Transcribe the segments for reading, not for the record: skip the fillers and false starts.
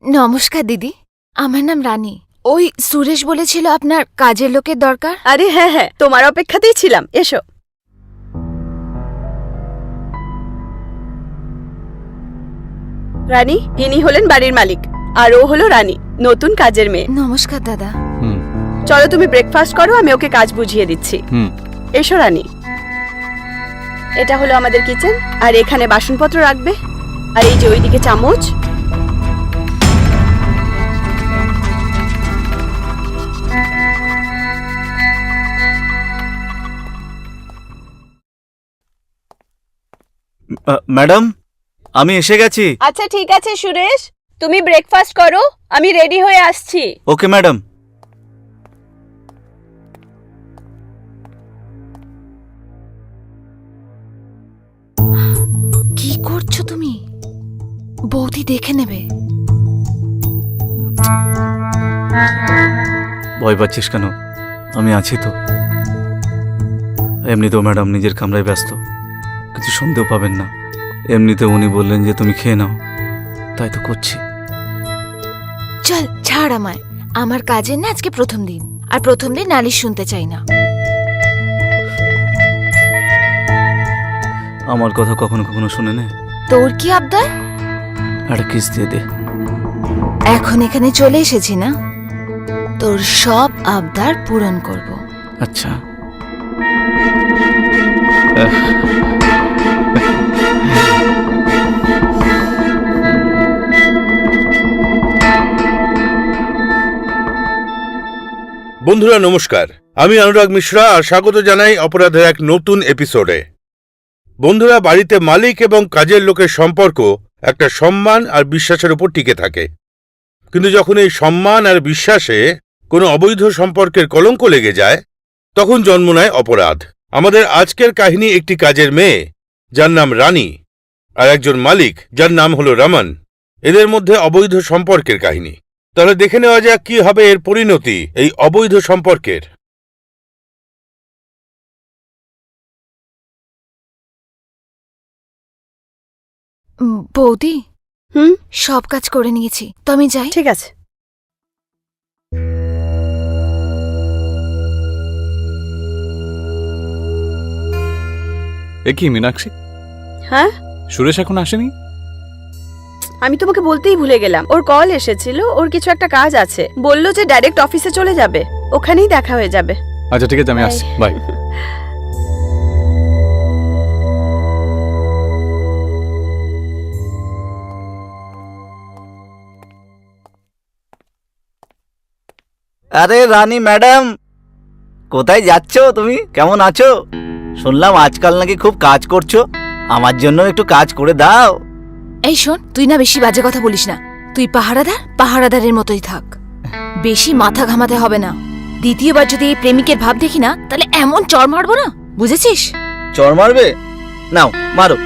নমস্কার দিদি, আমার নাম রানী। ওই সুরেশ বলেছিল আপনার কাজের লোকের দরকার। আরে হ্যাঁ হ্যাঁ, তোমার অপেক্ষাতেই ছিলাম, এসো। রানী, ইনি হলেন বাড়ির মালিক, আর ও হলো রানী, নতুন কাজের মেয়ে। নমস্কার দাদা। চলো তুমি ব্রেকফাস্ট করো, আমি ওকে কাজ বুঝিয়ে দিচ্ছি। এসো রানী। এটা হলো আমাদের কিচেন, আর এখানে বাসনপত্র রাখবে, আর এই যে ওইদিকে চামচ। ম্যাডাম, আমি এসে গেছি। আচ্ছা ঠিক আছে সুরেশ, তুমি ব্রেকফাস্ট করো, আমি রেডি হয়ে আসছি। Okay madam. কি করছো তুমি? বৌদি দেখে নেবে। ভয় পাচ্ছিস কেন? আমি আছি তো। এমনিতেও ম্যাডাম নিজের কামরায় ব্যস্ত, কিছু সন্দেহ পাবেন না। এমনিতে উনি বললেন যে তুমি খেয়ে নাও, তাই তো করছি। চল ছাড় আমায়, আমার কাজের না আজকে প্রথম দিন, আর প্রথম দিন নালিশ শুনতে চাই না। আমার কথা কখনো কখনো শুনে নে। তোর কি আবদার? একটা কিস দিয়ে দে। এখন এখানে চলে এসেছি না, তোর সব আবদার পূরণ করব। আচ্ছা। বন্ধুরা নমস্কার, আমি অনুরাগ মিশ্রা আর স্বাগত জানাই অপরাধের এক নতুন এপিসোডে। বন্ধুরা, বাড়িতে মালিক এবং কাজের লোকের সম্পর্ক একটা সম্মান আর বিশ্বাসের উপর টিকে থাকে, কিন্তু যখন এই সম্মান আর বিশ্বাসে কোনো অবৈধ সম্পর্কের কলঙ্ক লেগে যায়, তখন জন্ম নেয় অপরাধ। আমাদের আজকের কাহিনী একটি কাজের মেয়ে যার নাম রানী, আর একজন মালিক যার নাম হলো রমন। এদের মধ্যে অবৈধ সম্পর্কের কাহিনী। তাহলে দেখে নেওয়া যাক কি হবে এর পরিণতি এই অবৈধ সম্পর্কের। বৌদি, হুম, সব কাজ করে নিয়েছি, তো আমি যাই। ঠিক আছে। এ কি মীনাক্ষী, হ্যাঁ, সুরেশ এখন আসেনি? আমি তোমাকে বলতেই ভুলে গেলাম, ওর কল এসেছিল, ওর কিছু একটা কাজ আছে, বলল যে ডাইরেক্ট অফিসে চলে যাবে, ওখানেই দেখা হয়ে যাবে। আচ্ছা ঠিক আছে, আমি আসছি, বাই। আরে রানী ম্যাডাম, কোথায় যাচ্ছ তুমি? কেমন আছো? শুনলাম আজকাল নাকি খুব কাজ করছো, আমার জন্য একটু কাজ করে দাও। এই শোন, তুই না বেশি বাজে কথা বলিস না। তুই পাহারাদারের মতোই থাক, বেশি মাথা ঘামাতে হবে না। দ্বিতীয়বার যদি এই প্রেমিকের ভাব দেখি না, তাহলে এমন চড় মারবো না, বুঝেছিস? চড় মারবে? নাও মারো,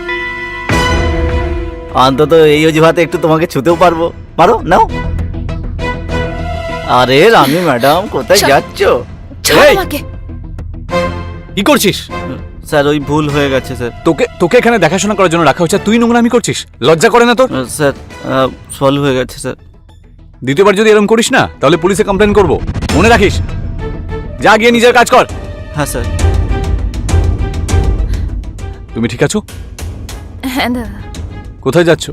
অন্তত এই অজুহাতে একটু তোমাকে ছুতেও পারবো। মারো, নাও। আরে রানী ম্যাডাম, কোথায় যাচ্ছ? ছাড় এই! আমাকে। কি করছিস? স্যার, ওই ভুল হয়ে গেছে স্যার। তোকে এখানে দেখাশোনা করার জন্য রাখা হচ্ছে, তুই নোংরামি করছিস? লজ্জা করে না তোর? স্যার, সলভ হয়ে গেছে স্যার। দ্বিতীয়বার যদি এরকম করিস না, তাহলে পুলিশে কমপ্লেন করব, মনে রাখিস। যা গিয়ে নিজের কাজ কর। হ্যাঁ স্যার। তুমি ঠিক আছো? হ্যাঁ দাদা। কোথায় যাচ্ছ?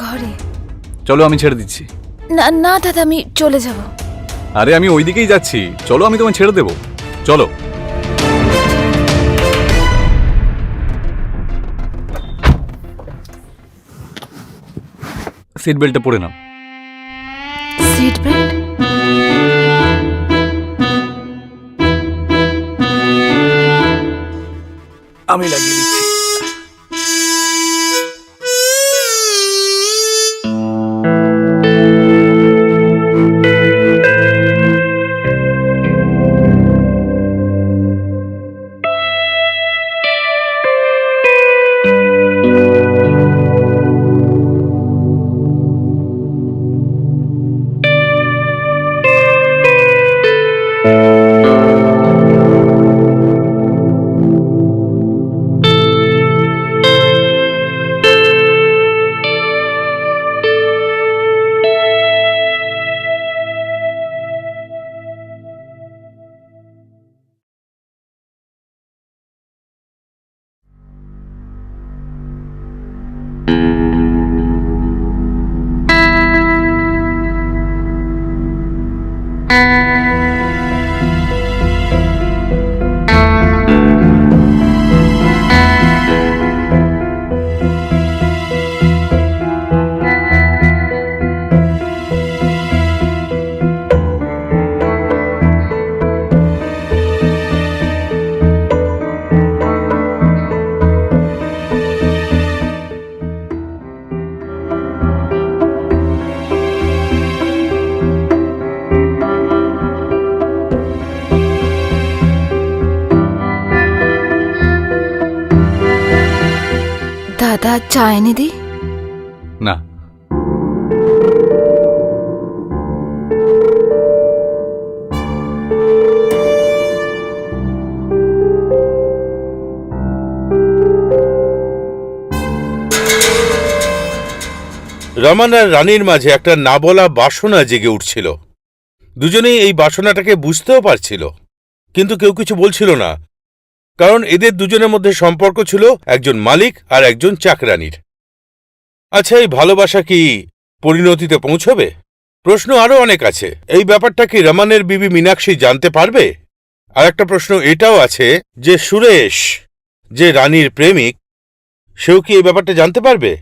ঘরে। চলো, আমি ছেড়ে দিচ্ছি। না না দাদা, আমি চলে যাব। আরে আমি ওই দিকেই যাচ্ছি, চলো, আমি তোমায় ছেড়ে দেবো, চলো। সিট বেল্টটা পরে নাও। Seat belt? আমি লাগিয়ে দিচ্ছি। দাদা চা এনে দি? না, রমান আর রানীর মাঝে একটা না বলা বাসনা জেগে উঠছিল। দুজনেই এই বাসনাটাকে বুঝতেও পারছিল, কিন্তু কেউ কিছু বলছিল না, কারণ এদের দুজনের মধ্যে সম্পর্ক ছিল একজন মালিক আর একজন চাকরানীর। আচ্ছা, এই ভালোবাসা কি পরিণতিতে পৌঁছবে? প্রশ্ন আরও অনেক আছে। এই ব্যাপারটা কি রমানের বিবি মীনাক্ষী জানতে পারবে? আর একটা প্রশ্ন এটাও আছে যে সুরেশ, যে রানীর প্রেমিক, সেও কি এই ব্যাপারটা জানতে পারবে?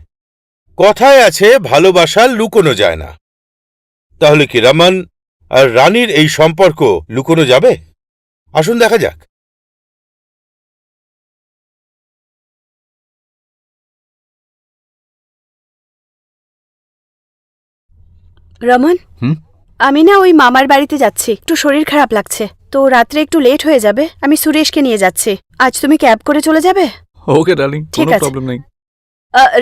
কথায় আছে ভালোবাসা লুকোনো যায় না। তাহলে কি রমান আর রানীর এই সম্পর্ক লুকোনো যাবে? আসুন দেখা যাক। রমন, হুম? আমি না ওই মামার বাড়িতে যাচ্ছি, একটু শরীর খারাপ লাগছে, তো রাত্রে একটু লেট হয়ে যাবে। আমি সুরেশকে নিয়ে যাচ্ছি। আজ তুমি ক্যাব করে চলে যাবে? ওকে ডার্লিং, ঠিক কোনো আছে। প্রবলেম নেই।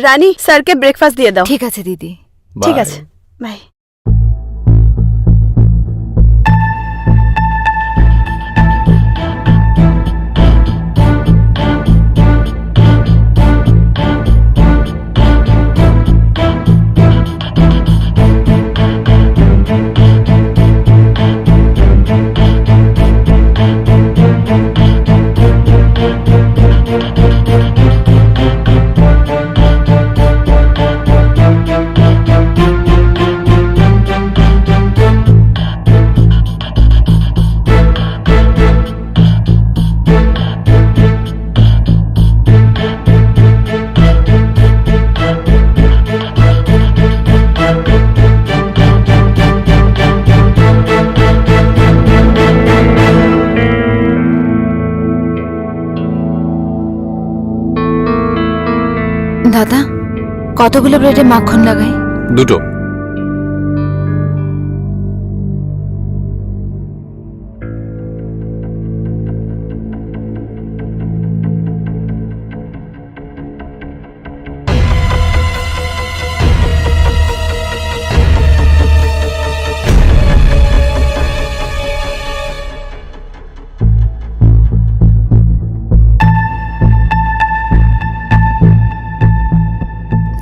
রানী, স্যারকে ব্রেকফাস্ট দিয়ে দাও। ঠিক আছে দিদি। ঠিক Bye. আছে, বাই। দাদা, কতগুলো ব্রেডে মাখন লাগাই? দুটো।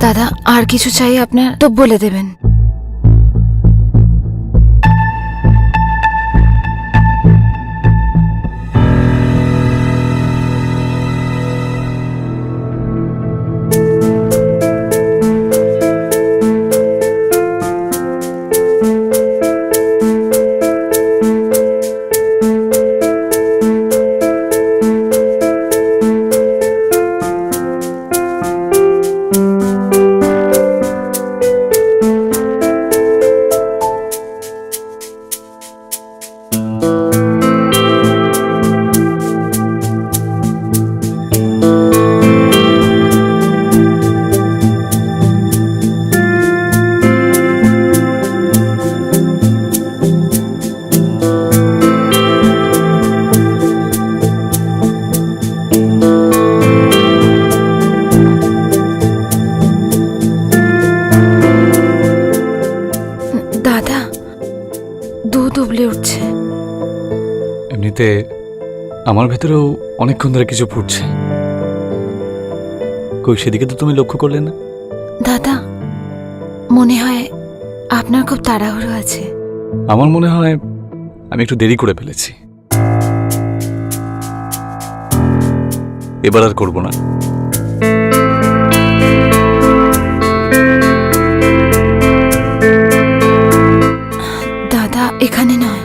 দাদা, আর কিছু চাই আপনার তো বলে দেবেন। দাদা, দুধ উবলে উঠছে। এমনিতে আমার ভেতরেও অনেকক্ষণ ধরে কিছু ফুটছে। কই, সেদিকে তো তুমি লক্ষ্য করলে না? দাদা, মনে হয় আপনার খুব তাড়াহুড়ো আছে। আমার মনে হয় আমি একটু দেরি করে ফেলেছি। এবার আর করবো না। দাদা, এখানে নয়।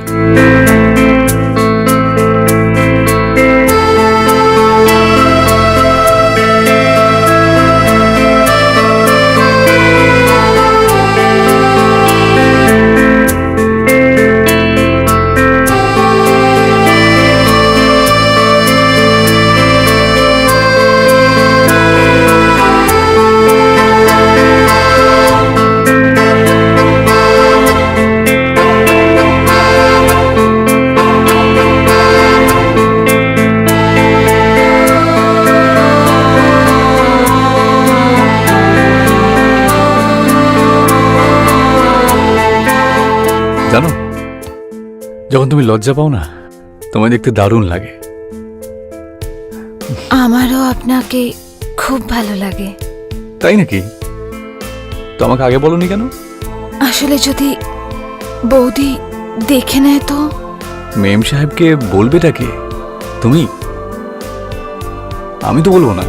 জানো, যখন তুমি লজ্জা পাও না, তোমায় দেখতে দারুণ লাগে। আমারও আপনাকে খুব ভালো লাগে। তাই নাকি? তো আমাকে আগে বলনি কেন? আসলে যদি বৌদি দেখে নেয় তো? মেম সাহেবকে বলবেটা কে? তুমি? আমি তো বলবো না।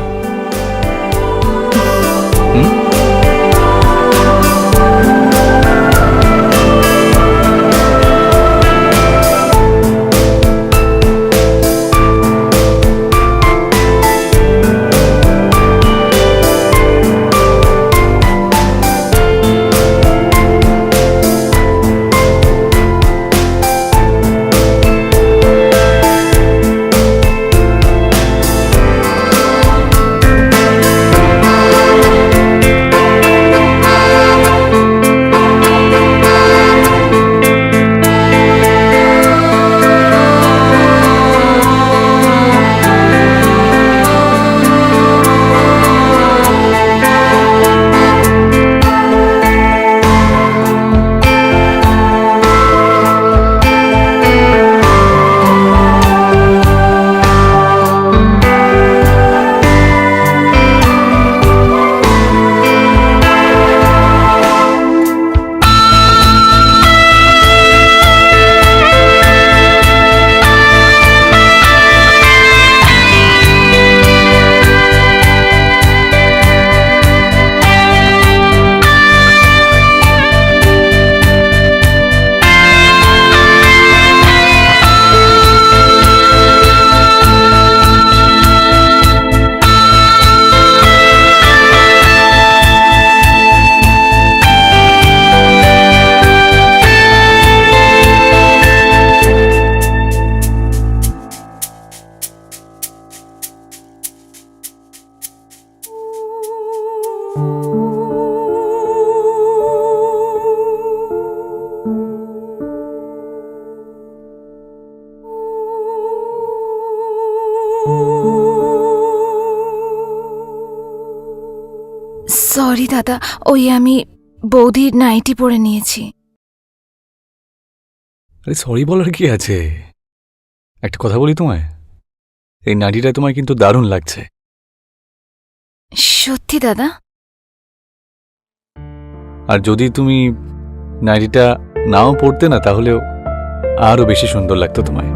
সরি দাদা, ওই আমি বৌদির নাইটি পরে নিয়েছি। আরে সরি বলার কি আছে? একটা কথা বলি তোমায়, এই নাড়িটা তোমায় কিন্তু দারুণ লাগছে। সত্যি দাদা? আর যদি তুমি নাড়িটা নাও পরতে না, তাহলেও আরো বেশি সুন্দর লাগতো তোমায়।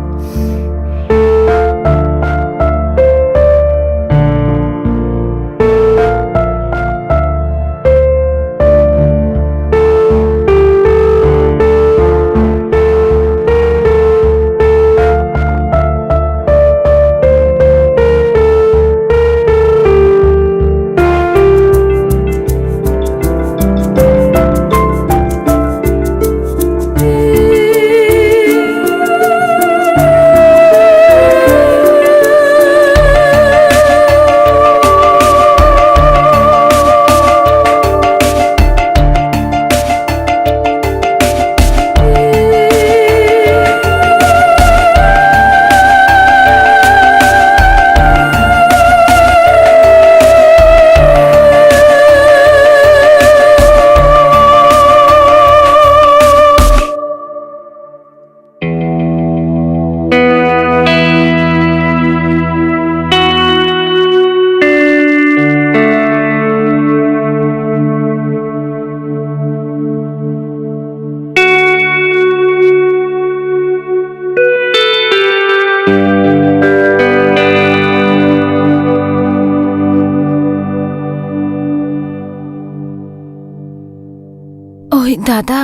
ওই দাদা,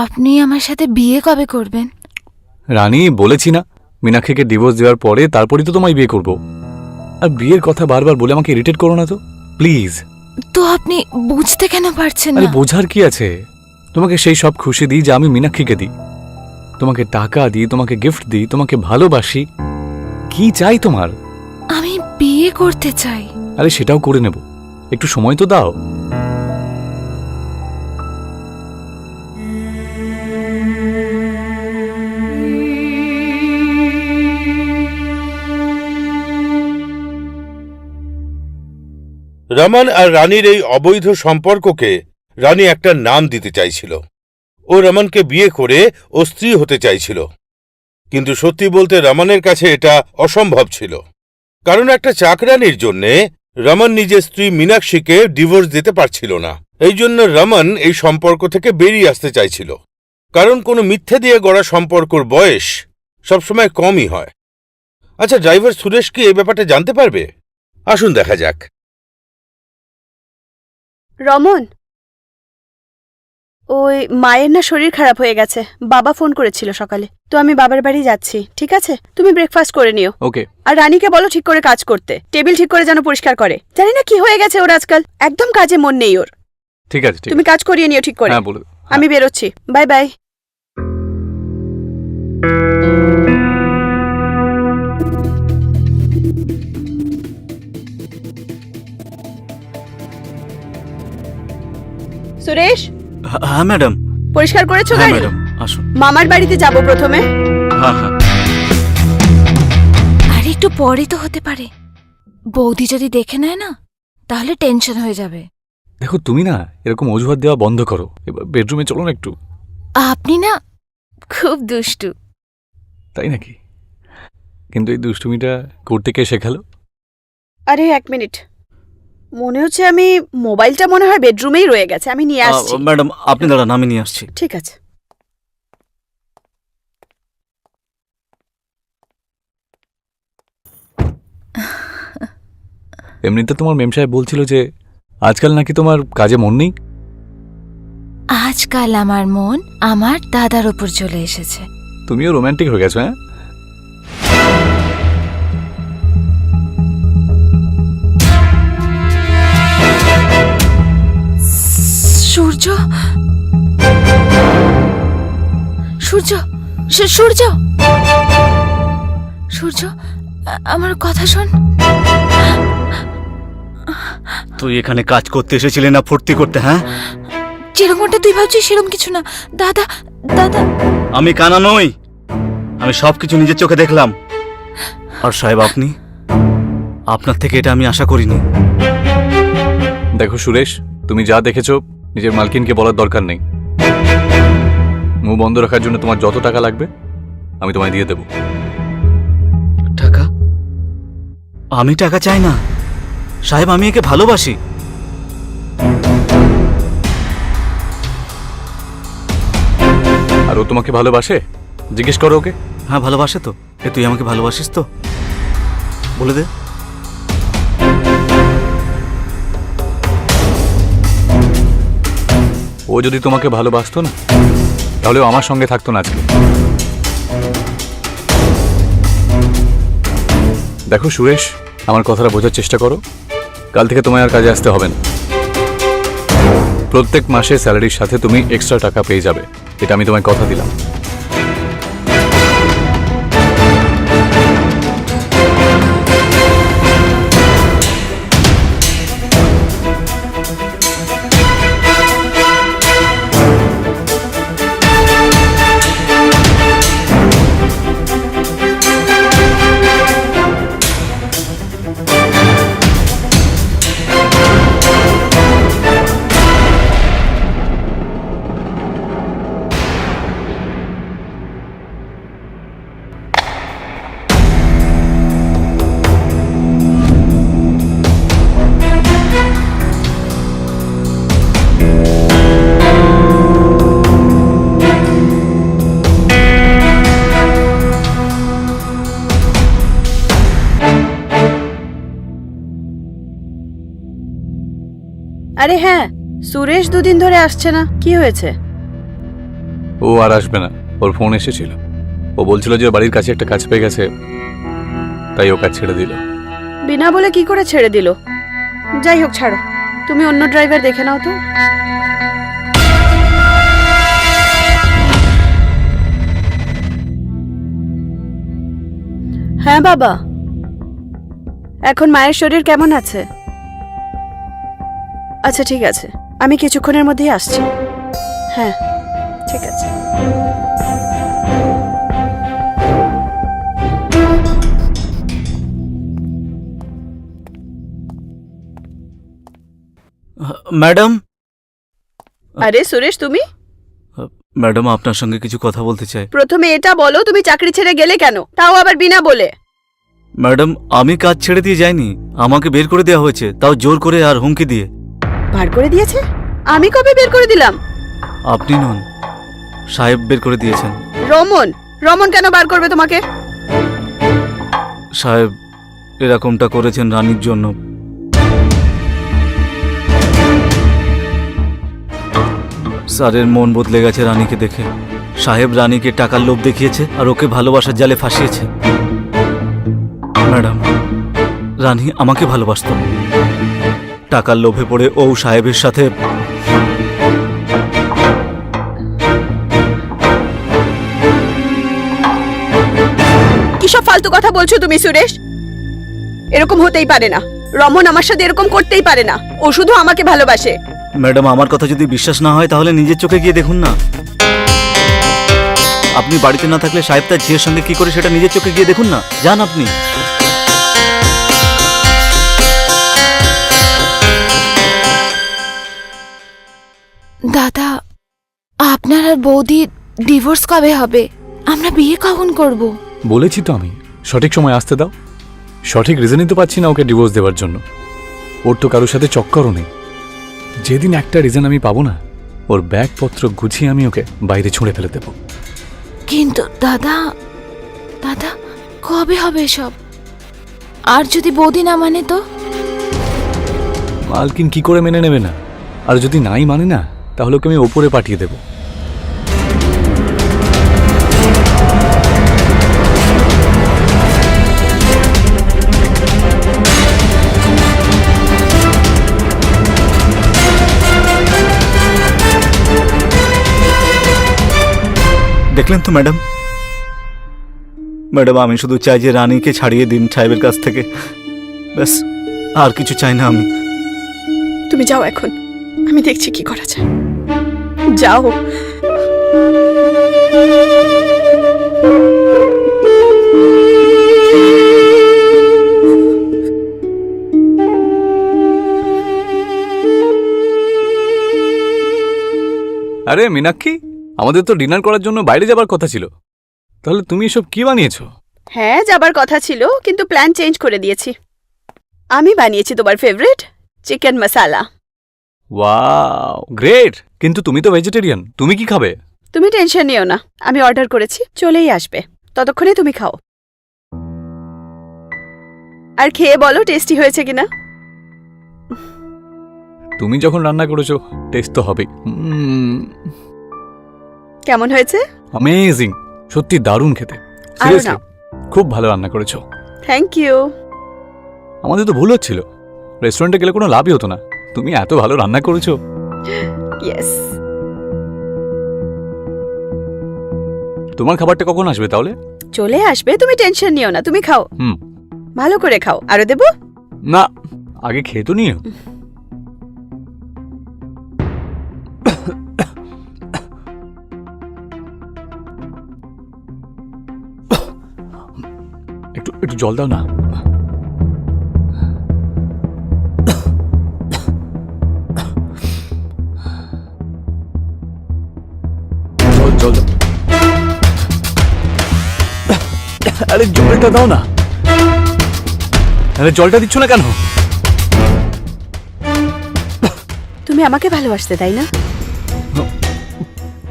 আপনি আমার সাথে বিয়ে কবে করবেন? রানী, বলেছি না, মীনাক্ষীকে ডিভোর্স দেওয়ার পরে তারপরই তো তোমায় বিয়ে করব। আর বিয়ের কথা বারবার বলে আমাকে ইরিটেট করো না তো, প্লিজ। তো আপনি বুঝতে কেন পারছেন আরে না? বোঝার কি আছে? তোমাকে সেই সব খুশি দিই যা আমি মীনাক্ষীকে দিই। তোমাকে টাকা দিই, তোমাকে গিফট দিই, তোমাকে ভালোবাসি। কি চাই তোমার? আমি বিয়ে করতে চাই। আরে সেটাও করে নেব, একটু সময় তো দাও। রমন আর রানীর এই অবৈধ সম্পর্ককে রানী একটা নাম দিতে চাইছিল। ও রমনকে বিয়ে করে ও স্ত্রী হতে চাইছিল, কিন্তু সত্যি বলতে রমনের কাছে এটা অসম্ভব ছিল। কারণ একটা চাকরানির জন্যে রমন নিজের স্ত্রী মীনাক্ষীকে ডিভোর্স দিতে পারছিল না। এই জন্য রমন এই সম্পর্ক থেকে বেরিয়ে আসতে চাইছিল, কারণ কোনো মিথ্যে দিয়ে গড়া সম্পর্কর বয়স সবসময় কমই হয়। আচ্ছা, ড্রাইভার সুরেশ কি এই ব্যাপারটা জানতে পারবে? আসুন দেখা যাক। রমন, ওই মায়ের না শরীর খারাপ হয়ে গেছে, বাবা ফোন করেছিল সকালে, তো আমি বাবার বাড়ি যাচ্ছি। ঠিক আছে, তুমি ব্রেকফাস্ট করে নিও। ওকে। আর রানীকে বলো ঠিক করে কাজ করতে, টেবিল ঠিক করে যেন পরিষ্কার করে। জানি না কি হয়ে গেছে ওর আজকাল, একদম কাজে মন নেই ওর। ঠিক আছে, ঠিক তুমি আছে। কাজ করিয়ে নিও ঠিক করে। হ্যাঁ, বলে দেবো। আমি বেরোচ্ছি, বাই বাই। সুরেশ, হ্যাঁ ম্যাডাম। পরিষ্কার করেছো হ্যাঁ গাড়ি? ম্যাডাম, আসুন। মামার বাড়িতে যাব প্রথমে। হ্যাঁ হ্যাঁ। আর একটু পরে তো হতে পারে, বৌদি যদি দেখে নেয় না তাহলে টেনশন হয়ে যাবে। দেখো, তুমি না এরকম অজুহাত দেওয়া বন্ধ করো। এবার বেডরুমে চলো না একটু। আপনি না খুব দুষ্টু। তাই নাকি? কিন্তু এই দুষ্টুমিটা করতে কে শেখালো? আরে এক মিনিট, মনে হচ্ছে আমি মোবাইলটা মনে হয় বেডরুমেই রয়ে গেছে, আমি নিয়ে আসছি। ম্যাডাম আপনি দাঁড়ান, আমি নিয়ে আসছি। ঠিক আছে। এমনিতে তোমার মেম সাহেব বলছিল যে আজকাল নাকি তোমার কাজে মন নেই। আজকাল আমার মন আমার দাদার ওপর চলে এসেছে। তুমিও রোম্যান্টিক হয়ে গেছো, হ্যাঁ? সূর্য, সূর্য, সূর্য, সূর্য, আমার কথা শোন। তুই এখানে কাজ করতে এসেছিলি না ফুর্তি করতে? হ্যাঁ, যেরকমটা তুই ভাবছিস সেরকম কিছু না। দাদা, দাদা। আমি কানা নই, আমি সবকিছু নিজের চোখে দেখলাম। আর সাহেব, আপনি, আপনার থেকে এটা আমি আশা করিনি। দেখো সুরেশ, তুমি যা দেখেছো নিজের মালকিনকে বলার দরকার নেই। মুখ বন্ধ রাখার জন্য তোমার যত টাকা লাগবে আমি তোমায় দিয়ে দেব। টাকা? আমি টাকা চাই না সাহেব, আমি একে ভালোবাসি। আর ও তোমাকে ভালোবাসে? জিজ্ঞেস করো ওকে। হ্যাঁ ভালোবাসে তো। তুই আমাকে ভালোবাসিস তো? বলে দে। ও যদি তোমাকে ভালোবাসতো না তাহলে ও আমার সঙ্গে থাকতো না আজকে। দেখো সুরেশ, আমার কথাটা বোঝার চেষ্টা করো। কাল থেকে তোমায় আর কাজে আসতে হবে না। প্রত্যেক মাসে স্যালারির সাথে তুমি এক্সট্রা টাকা পেয়ে যাবে, এটা আমি তোমায় কথা দিলাম। আরে হ্যাঁ, সুরেশ দুদিন ধরে আসছে না, কি হয়েছে? ও আর আসবে না, ওর ফোন এসেছিল। ও বলছিল যে বাড়ির কাছে একটা কাজ পেয়ে গেছে, তাই ও কাজ ছেড়ে দিল। বিনা বলে কি করে ছেড়ে দিল? যাই হোক, ছাড়ো, তুমি অন্য ড্রাইভার দেখে নাও তো। হ্যাঁ বাবা, এখন মায়ের শরীর কেমন আছে? আচ্ছা ঠিক আছে, আমি কিছুক্ষণের মধ্যেই আসছি। হ্যাঁ ঠিক আছে। ম্যাডাম। আরে সুরেশ, তুমি? ম্যাডাম আপনার সঙ্গে কিছু কথা বলতে চাই। প্রথমে এটা বলো, তুমি চাকরি ছেড়ে গেলে কেন, তাও আবার বিনা বলে? ম্যাডাম আমি কাজ ছেড়ে দিয়ে যাইনি, আমাকে বের করে দেওয়া হয়েছে, তাও জোর করে আর হুমকি দিয়ে। বার করে দিয়েছে? আমি কবে বের করে দিলাম? আপনি নন, সাহেব বের করে দিয়েছেন। রমন? রমন কেন বার করবে তোমাকে? সাহেব এরকমটা করেছেন রানীর জন্য। স্যারের মন বদলে গেছে রানীকে দেখে। সাহেব রানীকে টাকার লোভ দেখিয়েছে আর ওকে ভালোবাসার জালে ফাঁসিয়েছে। ম্যাডাম, রানী আমাকে ভালোবাসত, টাকার লোভে পড়ে ও সাহেবের সাথে। কিসব ফালতু কথা বলছো তুমি সুরেশ? এরকম হতেই পারে না, রমন আমার সাথে এরকম করতেই পারে না, ও শুধু আমাকে ভালোবাসে। ম্যাডাম আমার কথা যদি বিশ্বাস না হয় তাহলে নিজের চোখে গিয়ে দেখুন না। আপনি বাড়িতে না থাকলে সাহেব তার ঝিয়ের সঙ্গে কি করে সেটা নিজের চোখে গিয়ে দেখুন না, যান আপনি। দাদা, আপনার আর বৌদির ডিভোর্স কবে হবে? আমরা বিয়ে কখন করব? বলেছি তো আমি, সঠিক সময় আসতে দাও। সঠিক রিজনই তো পাচ্ছি না ওকে ডিভোর্স দেওয়ার জন্য। ওর তো কারোর সাথে চক্করও নেই। যেদিন একটা রিজন আমি পাবো না, ওর ব্যাগপত্র গুছিয়ে আমি ওকে বাইরে ছুঁড়ে ফেলে দেবো। কিন্তু দাদা, দাদা কবে হবে সব? আর যদি বৌদি না মানে তো? মালকিন কি করে মেনে নেবে না? আর যদি নাই মানে না, তাহলে ওকে আমি ওপরে পাঠিয়ে দেবো। দেখলেন তো ম্যাডাম, ম্যাডাম আমি শুধু চাই যে রানীকে ছাড়িয়ে দিন সাহেবের কাছ থেকে, ব্যাস, আর কিছু চাই না আমি। তুমি যাও এখন, আমি দেখছি কি করা যায়। যাও। আরে মীনাক্ষী, আমাদের তো ডিনার করার জন্য বাইরে যাবার কথা ছিল, তাহলে তুমি এসব কি বানিয়েছো? হ্যাঁ, যাবার কথা ছিল, কিন্তু প্ল্যান চেঞ্জ করে দিয়েছি। আমি বানিয়েছি তোমার favourite chicken masala. Wow great! কিন্তু তুমি তো ভেজিটেরিয়ান, তুমি কি খাবে? তুমি টেনশন নিও না, আমি অর্ডার করেছি, চলেই আসবে। ততক্ষণে তুমি খাও, আর খেয়ে বলো টেস্টি হয়েছে কিনা। তুমি যখন রান্না করেছো টেস্ট তো হবে। কেমন হয়েছে? অ্যামেজিং, সত্যি দারুণ খেতে। আরো সিরিয়াসলি নাও। খুব ভালো রান্না করেছো। Thank you. আমাদের তো ভুল হচ্ছিল, রেস্টুরেন্টে গেলে কোনো লাভই হতো না। তুমি এত ভালো রান্না করেছো। ইয়েস। তোমার খাবারটা কখন আসবে তাহলে? চলে আসবে, তুমি টেনশন নিও না, তুমি খাও। হুম। ভালো করে খাও। আরো দেবো? না, আগে খেয়ে তো নিও। একটু একটু জল দাও না। জল জল দাও। আরে জলটা দাও না। আরে জলটা দিচ্ছ না কেন? তুমি আমাকে ভালোবাসতে, তাই না?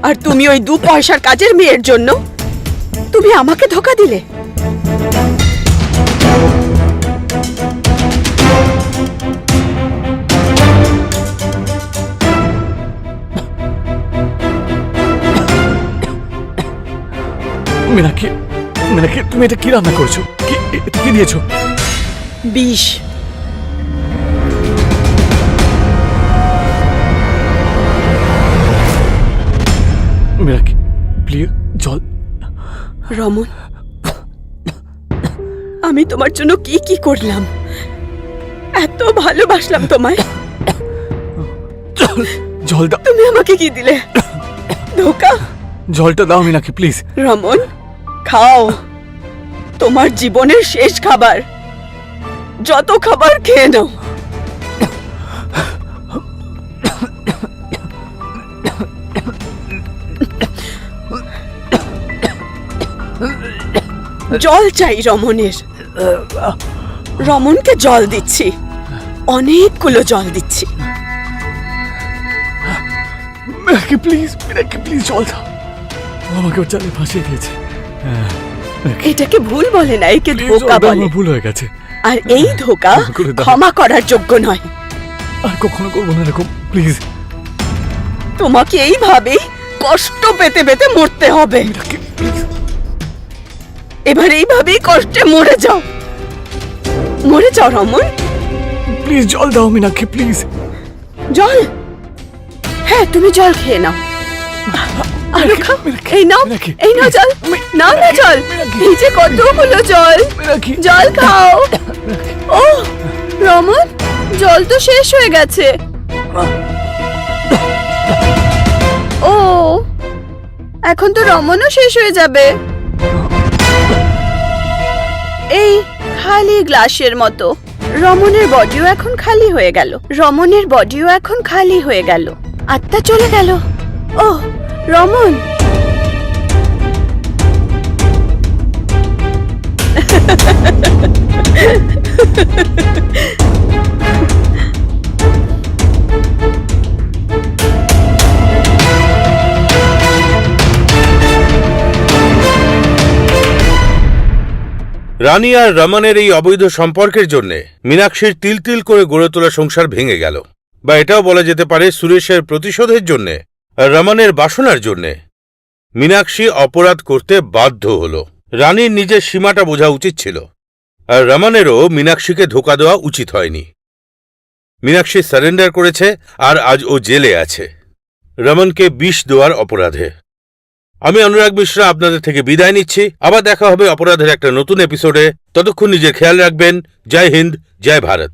আর তুমি ওই 2 পয়সার কাজের মেয়ের জন্য তুমি আমাকে ধোকা দিলে। মীনাক্ষী, মীনাক্ষী তুমি এটা কি রান্না করেছো? কি দিয়েছো? বিষ। মীনাক্ষী প্লিজ জল। রমন, আমি তোমার জন্য কি কি করলাম, এত ভালোবাসলাম তোমায়। জল দাও। তুমি আমাকে কি দিলে? ধোকা। জলটা দাও মীনাক্ষী প্লিজ। রমন, খাও, তোমার জীবনের শেষ খাবার, যত খাবার খেয়ে নাও। জল চাই রমনের। রমনকে জল দিচ্ছি, অনেকগুলো জল দিচ্ছি। মিনাকে প্লিজ, মিনাকে প্লিজ জল দাও। ও আমাকে ওর জালে ফাঁসিয়ে দিয়েছে। এটাকে ভুল বলে না, একে Please, ধোঁকা জল দাও, বলে। আমার ভুল হয়ে গেছে। আর এই ধোঁকা করে দাও। ক্ষমা করার যোগ্য নয়। আর কখনো করবো না এরকম, প্লিজ। তোমাকে এইভাবেই কষ্ট পেতে পেতে মরতে হবে। মিনাকে প্লিজ। এবার এইভাবেই কষ্টে মরে যাও, মরে যাও রমন। প্লিজ জল দাও মিনাকে, প্লিজ। জল? হ্যাঁ, তুমি জল খেয়ে নাও। আরো খাও। এই নাও, মিনাকে, এই নাও জল। নাও না জল, এই যে কতগুলো জল। মিনাকে। জল খাও। ও রমন, জল তো শেষ হয়ে গেছে। ও, এখন তো রমনও শেষ হয়ে যাবে। এই খালি গ্লাসের মতো রমনের বডিও এখন খালি হয়ে গেল। রমনের বডিও এখন খালি হয়ে গেল। আত্মা চলে গেল। ও রমন, রানী আর রমনের এই অবৈধ সম্পর্কের জন্য মীনাক্ষীর তিল তিল করে গড়ে তোলা সংসার ভেঙে গেল। বা এটাও বলা যেতে পারে সুরেশের প্রতিশোধের জন্যে আর রমনের বাসনার জন্যে মীনাক্ষী অপরাধ করতে বাধ্য হল। রানীর নিজের সীমাটা বোঝা উচিত ছিল, আর রমনেরও মীনাক্ষীকে ধোঁকা দেওয়া উচিত হয়নি। মীনাক্ষী সারেন্ডার করেছে আর আজ ও জেলে আছে রমনকে বিষ দেওয়ার অপরাধে। আমি অনুরাগ মিশ্রা আপনাদের থেকে বিদায় নিচ্ছি। আবার দেখা হবে অপরাধের একটা নতুন এপিসোডে। ততক্ষণ নিজের খেয়াল রাখবেন। জয় হিন্দ, জয় ভারত।